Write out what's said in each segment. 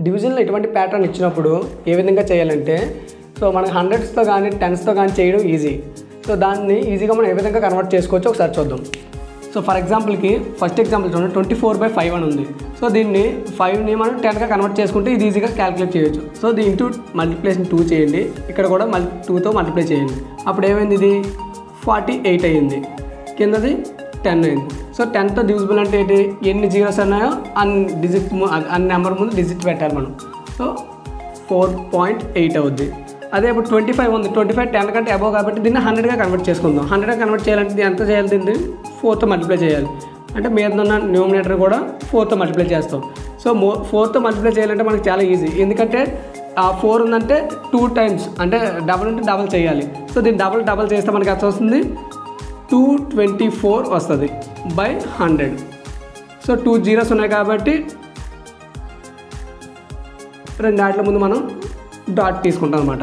డివిజన్లో ఎటువంటి ప్యాటర్న్ ఇచ్చినప్పుడు ఏ విధంగా చేయాలంటే సో మనకి హండ్రెడ్స్తో కానీ టెన్స్తో కానీ చేయడం ఈజీ. సో దాన్ని ఈజీగా మనం ఏ విధంగా కన్వర్ట్ చేసుకోవచ్చో ఒకసారి చూద్దాం. సో ఫర్ ఎగ్జాంపుల్కి ఫస్ట్ ఎగ్జాంపుల్ చూడండి 24/5 అని ఉంది. సో దీన్ని 5ని మనం 10గా కన్వర్ట్ చేసుకుంటే ఇది ఈజీగా క్యాలిక్యులేట్ చేయొచ్చు. సో దీని ఇంటూ మల్టిప్లికేషన్ 2 చేయండి, ఇక్కడ కూడా 2తో మల్టిప్లై చేయండి. అప్పుడు ఏమైంది, ఇది 48 అయ్యింది, కిందది 10 అయింది. సో 10తో డివిజిబుల్ అంటే ఏంటి, ఎన్ని జీరోస్ ఉన్నాయో అన్ని నెంబర్ ముందు డిజిట్ పెట్టాలి మనం. సో 4.8 అవుద్ది. అదే ఇప్పుడు 25 ఉంది, 25 10 కంటే అబోవ్ కాబట్టి దీన్ని 100గా కన్వర్ట్ చేసుకుందాం. 100గా కన్వర్ట్ చేయాలంటే ఎంత చేయాలి, దీన్ని 4తో మల్టిప్లై చేయాలి. అంటే మీద ఉన్న న్యూమినేటర్ కూడా 4తో మల్టిప్లై చేస్తాం. సో 4తో మల్టిప్లై చేయాలంటే మనకి చాలా ఈజీ, ఎందుకంటే 4 ఉందంటే 2 టైమ్స్ అంటే డబల్ ఉంటే డబల్ చేయాలి. సో దీన్ని డబల్ చేస్తే మనకి ఎంత వస్తుంది, 224 వస్తుంది బై 100. సో 2 జీరోస్ ఉన్నాయి కాబట్టి 2 వాటిల ముందు మనం డాట్ తీసుకుంటాం అనమాట.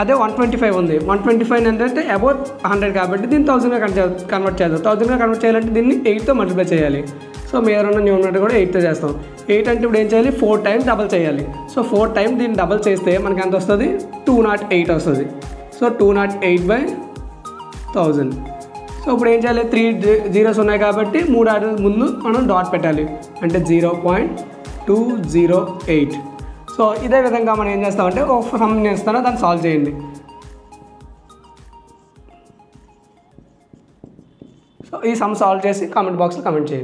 అదే 125 ఉంది, 125 ఏంటంటే అబౌట్ 100 కాబట్టి దీన్ని 1000గా కన్వర్ట్ చేద్దాం. 1000గా కన్వర్ట్ చేయాలంటే దీన్ని 8తో మల్టిప్లై చేయాలి. సో మీద ఉన్న న్యూమినేటర్ కూడా 8తో చేస్తాం. 8 అంటే ఇప్పుడు ఏం చేయాలి, 4 టైమ్స్ డబల్ చేయాలి. సో 4 టైమ్స్ దీన్ని డబల్ చేస్తే మనకి ఎంత వస్తుంది, 208 వస్తుంది. సో 208/1000. సో ఇప్పుడు ఏం చేయాలి, 3 జీరోస్ ఉన్నాయి కాబట్టి 3 వాటిల ముందు మనం డాట్ పెట్టాలి, అంటే 0.208. సో ఇదే విధంగా మనం ఏం చేస్తామంటే ఒక సమ్ చేస్తానో దాన్ని సాల్వ్ చేయండి. సో ఈ సమ్ సాల్వ్ చేసి కామెంట్ బాక్స్లో కామెంట్ చేయండి.